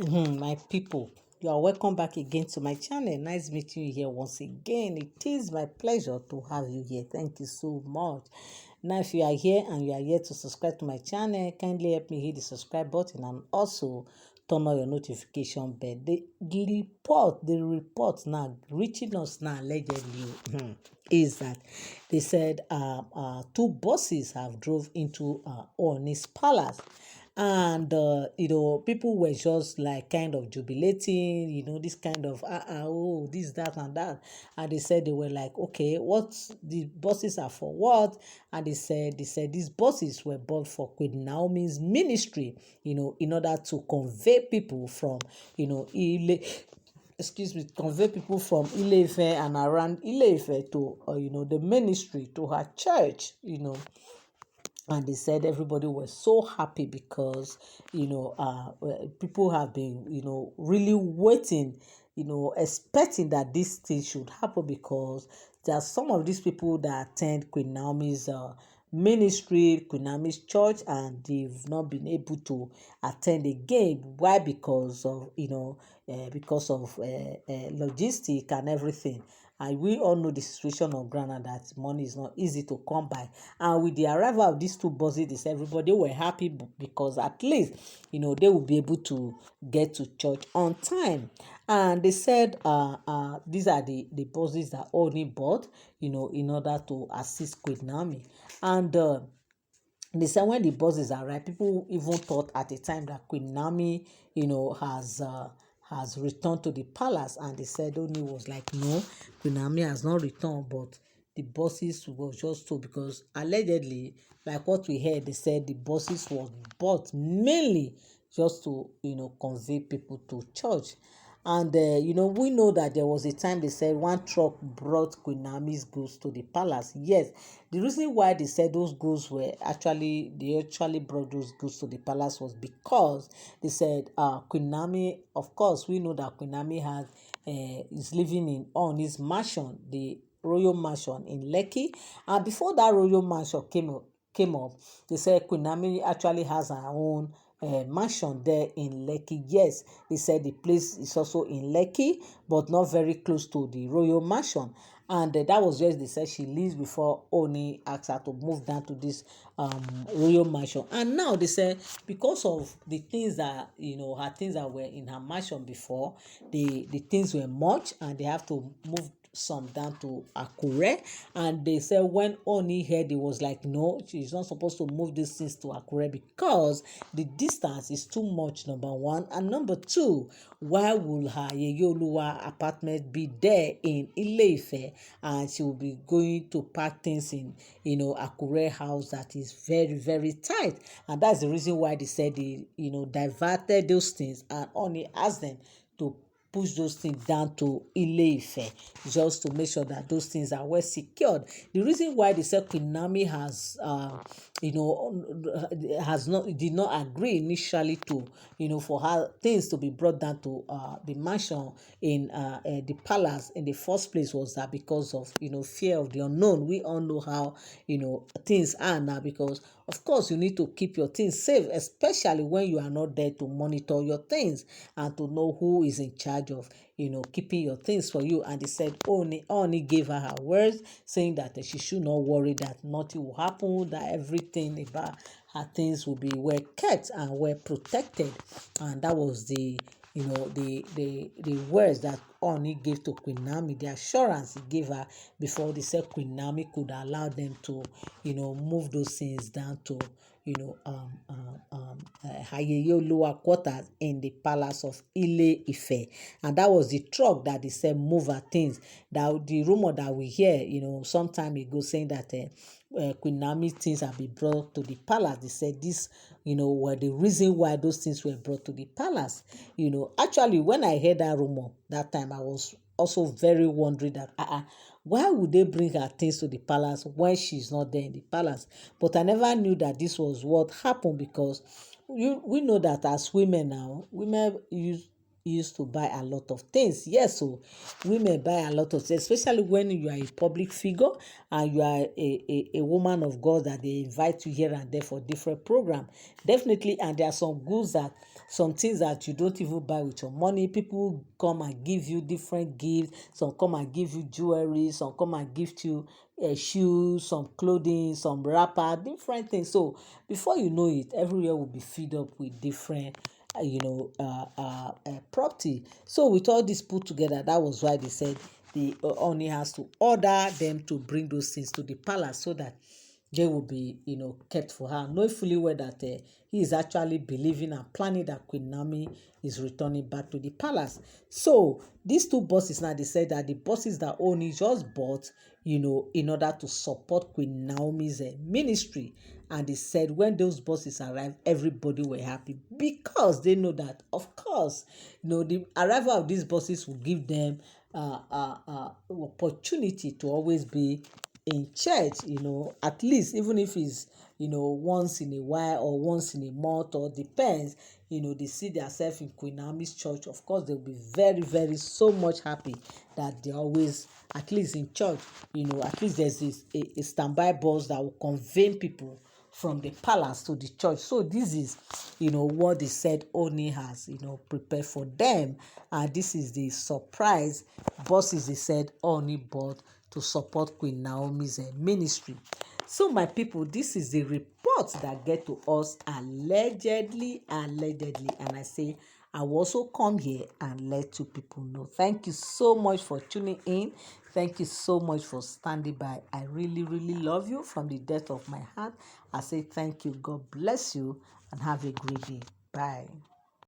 My people, you are welcome back again to my channel. Nice meeting you here once again. It is my pleasure to have you here. Thank you so much. Now, if you are here and you are here to subscribe to my channel, kindly help me hit the subscribe button and also turn on your notification bell. The report now reaching us now allegedly is that they said two buses have drove into Ooni's palace, and people were just like kind of jubilating, this kind of oh, this, that, and that. And they said, they were like, okay, what the buses are for what? And they said these buses were bought for Queen Naomi's ministry, in order to convey people from convey people from Ile-Ife and around Ile-Ife to the ministry, to her church. And they said everybody was so happy because people have been really waiting, expecting that this thing should happen, because there are some of these people that attend Queen Naomi's ministry, Queen Naomi's church, and they've not been able to attend again. Why? Because of logistic and everything. And we all know the situation on ground, and that money is not easy to come by. And with the arrival of these two buses, everybody were happy because at least they will be able to get to church on time. And they said these are the buses that Oni bought, in order to assist Queen Naomi. And they said when the buses arrived, people even thought at the time that Queen Naomi, has returned to the palace. And they said Oni was like, no, Queen Naomi has not returned, but the buses was just told, because allegedly, like what we heard, they said the buses was bought mainly just to convey people to church. And we know that there was a time they said one truck brought Queen Naomi's goods to the palace. Yes, the reason why they said those goods they actually brought those goods to the palace was because they said Queen Naomi, of course, we know that Queen Naomi is living on his mansion, the royal mansion in Lekki. And before that royal mansion came up, they said Queen Naomi actually has her own mansion there in Lekki. Yes, they said the place is also in Lekki, but not very close to the royal mansion. And that was where they said she lives before Oni asked her to move down to this royal mansion. And now they said because of the things that her things that were in her mansion before, the things were much, and they have to move some down to Akure. And they said when Oni heard, it was like, no, she's not supposed to move these things to Akure because the distance is too much, number one. And number two, why will her Yeyoluwa apartment be there in Ile-Ife, and she will be going to pack things in Akure house that is very, very tight? And that's the reason why they said they diverted those things, and Oni asked them to push those things down to Ile-Ife, just to make sure that those things are well secured. The reason why the said Queen Naomi did not agree initially to for her things to be brought down to the mansion in the palace in the first place, was that because of fear of the unknown. We all know how things are now, because of course you need to keep your things safe, especially when you are not there to monitor your things and to know who is in charge of keeping your things for you. And they said Oni gave her words, saying that she should not worry, that nothing will happen, that everything about her things will be well kept and well protected. And that was the words that Oni gave to Queen Naomi, the assurance he gave her before they said Queen Naomi could allow them to move those things down to Hayeye lower quarters in the palace of Ile-Ife. And that was the truck that they said move her things. That the rumor that we hear some time ago, saying that Queen Naomi things have been brought to the palace. They said this were the reason why those things were brought to the palace. Actually, when I heard that rumor that time, I was also very wondering that why would they bring her things to the palace when she's not there in the palace? But I never knew that this was what happened, because we know that as women now, women used to buy a lot of things. Yes, so women buy a lot of things, especially when you are a public figure and you are a woman of God that they invite you here and there for different program. Definitely, and there are some goods that some things that you don't even buy with your money. People come and give you different gifts. Some come and give you jewelry. Some come and gift you shoes, some clothing, some wrapper, different things. So before you know it, everywhere will be filled up with different property. So with all this put together, that was why they said the Ooni has to order them to bring those things to the palace so that they will be, kept for her. Knowing fully well that he is actually believing and planning that Queen Naomi is returning back to the palace. So these two buses now, they said that the buses that Ooni just bought, in order to support Queen Naomi's ministry. And they said when those buses arrived, everybody were happy because they know that, of course, the arrival of these buses will give them opportunity to always be in church, at least even if it's, once in a while or once in a month or depends, they see themselves in Queen Naomi's church. Of course, they'll be very, very so much happy that they're always at least in church. At least there's a standby bus that will convey people from the palace to the church. So this is, what they said Ooni has, prepared for them. And this is the surprise buses they said Ooni bought to support Queen Naomi's ministry. So my people, this is the report that get to us allegedly, and I say I will also come here and let you people know. Thank you so much for tuning in. Thank you so much for standing by. I really, really love you from the depth of my heart. I say thank you. God bless you and have a great day. Bye.